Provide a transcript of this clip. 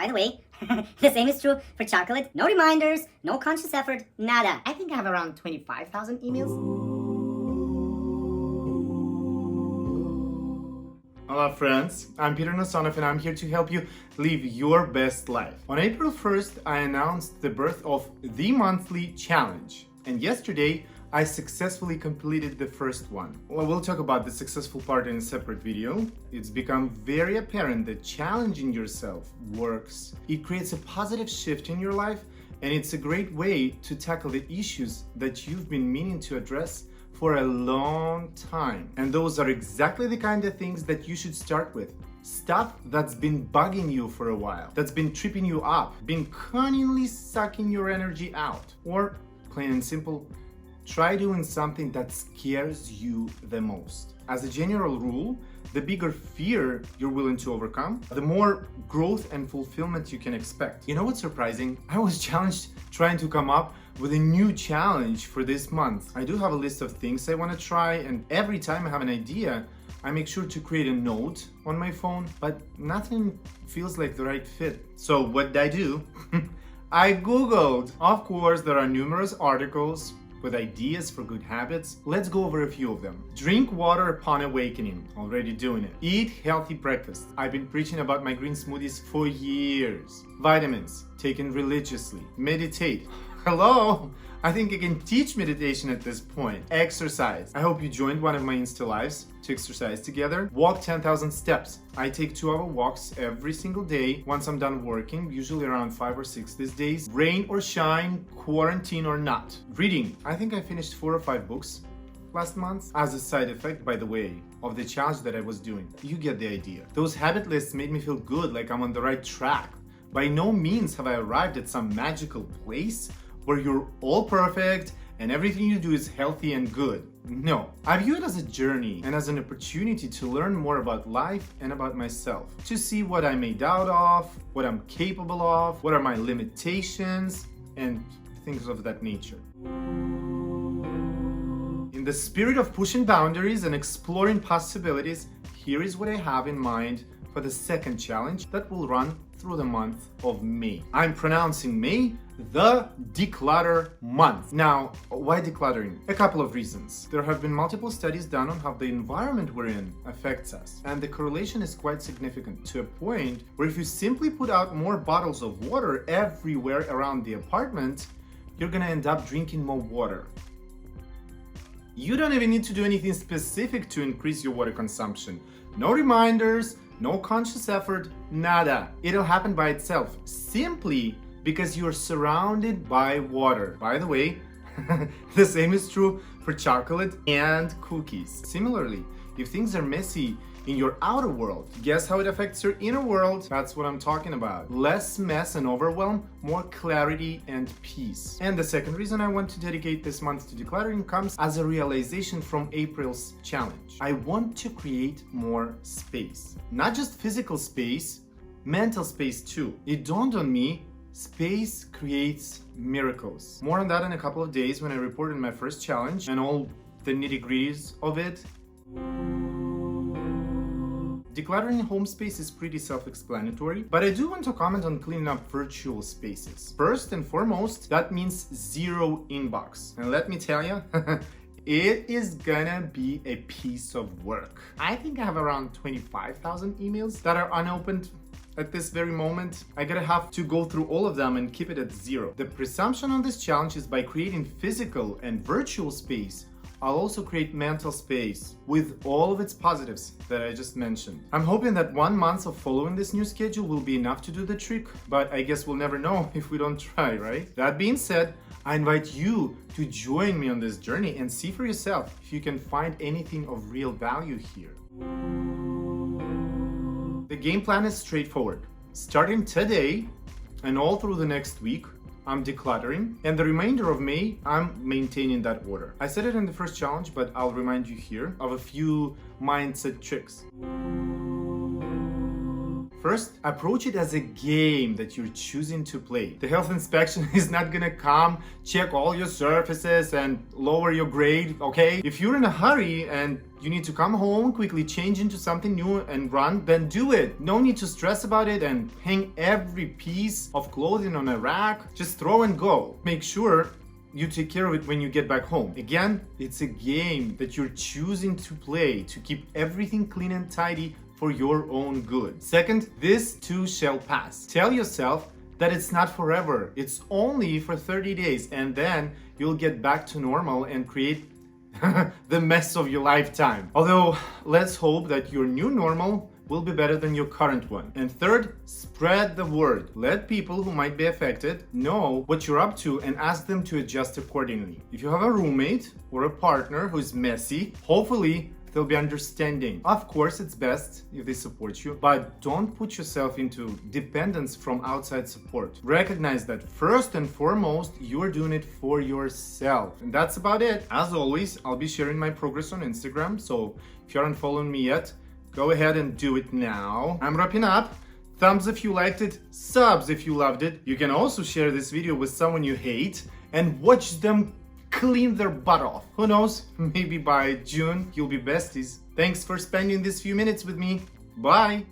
By the way, the same is true for chocolate. No reminders, no conscious effort, nada. I think I have around 25,000 emails. Hello friends, I'm Peter Nasonov and I'm here to help you live your best life. On April 1st, I announced the birth of the monthly challenge. And yesterday, I successfully completed the first one. Well, we'll talk about the successful part in a separate video. It's become very apparent that challenging yourself works. It creates a positive shift in your life, and it's a great way to tackle the issues that you've been meaning to address for a long time. And those are exactly the kind of things that you should start with. Stuff that's been bugging you for a while, that's been tripping you up, been cunningly sucking your energy out. Or, plain and simple, try doing something that scares you the most. As a general rule, the bigger fear you're willing to overcome, the more growth and fulfillment you can expect. You know what's surprising? I was challenged trying to come up with a new challenge for this month. I do have a list of things I want to try, and every time I have an idea, I make sure to create a note on my phone, but nothing feels like the right fit. So what did I do? I Googled. Of course, there are numerous articles with ideas for good habits. Let's go over a few of them. Drink water upon awakening. Already doing it. Eat healthy breakfast. I've been preaching about my green smoothies for years. Vitamins. Taken religiously. Meditate. Hello? I think I can teach meditation at this point. Exercise. I hope you joined one of my Insta Lives to exercise together. Walk 10,000 steps. I take 2-hour walks every single day once I'm done working, usually around 5 or 6 these days. Rain or shine, quarantine or not. Reading. I think I finished 4 or 5 books last month as a side effect, by the way, of the challenge that I was doing. You get the idea. Those habit lists made me feel good, like I'm on the right track. By no means have I arrived at some magical place where you're all perfect and everything you do is healthy and good. No, I view it as a journey and as an opportunity to learn more about life and about myself, to see what I made out of, what I'm capable of, what are my limitations, and things of that nature. In the spirit of pushing boundaries and exploring possibilities, here is what I have in mind for the second challenge that will run through the month of May. I'm pronouncing May the declutter month. Now, why decluttering? A couple of reasons. There have been multiple studies done on how the environment we're in affects us, and the correlation is quite significant, to a point where if you simply put out more bottles of water everywhere around the apartment, you're gonna end up drinking more water. You don't even need to do anything specific to increase your water consumption. No reminders, no conscious effort, nada. It'll happen by itself, simply because you're surrounded by water. By the way, the same is true for chocolate and cookies. Similarly, if things are messy in your outer world, guess how it affects your inner world? That's what I'm talking about. Less mess and overwhelm, more clarity and peace. And the second reason I want to dedicate this month to decluttering comes as a realization from April's challenge. I want to create more space. Not just physical space, mental space too. It dawned on me, space creates miracles. More on that in a couple of days when I report on my first challenge and all the nitty-gritties of it. Decluttering home space is pretty self-explanatory, but I do want to comment on cleaning up virtual spaces. First and foremost, that means zero inbox. And let me tell you, it is gonna be a piece of work. I think I have around 25,000 emails that are unopened at this very moment. I gotta have to go through all of them and keep it at zero. The presumption on this challenge is by creating physical and virtual space, I'll also create mental space with all of its positives that I just mentioned. I'm hoping that 1 month of following this new schedule will be enough to do the trick, but I guess we'll never know if we don't try, right? That being said, I invite you to join me on this journey and see for yourself if you can find anything of real value here. The game plan is straightforward. Starting today and all through the next week, I'm decluttering, and the remainder of May, I'm maintaining that order. I said it in the first challenge, but I'll remind you here of a few mindset tricks. First, approach it as a game that you're choosing to play. The health inspection is not gonna come, check all your surfaces and lower your grade, okay? If you're in a hurry and you need to come home, quickly change into something new and run, then do it. No need to stress about it and hang every piece of clothing on a rack. Just throw and go. Make sure you take care of it when you get back home. Again, it's a game that you're choosing to play to keep everything clean and tidy for your own good. Second, this too shall pass. Tell yourself that it's not forever. It's only for 30 days and then you'll get back to normal and create the mess of your lifetime. Although, let's hope that your new normal will be better than your current one. And third, spread the word. Let people who might be affected know what you're up to and ask them to adjust accordingly. If you have a roommate or a partner who's messy, hopefully they'll be understanding. Of course, it's best if they support you, but don't put yourself into dependence from outside support. Recognize that first and foremost, you're doing it for yourself. And that's about it. As always, I'll be sharing my progress on Instagram, so if you aren't following me yet, go ahead and do it now. I'm wrapping up. Thumbs if you liked it, subs if you loved it. You can also share this video with someone you hate and watch them clean their butt off. Who knows, maybe by June you'll be besties. Thanks for spending these few minutes with me. Bye!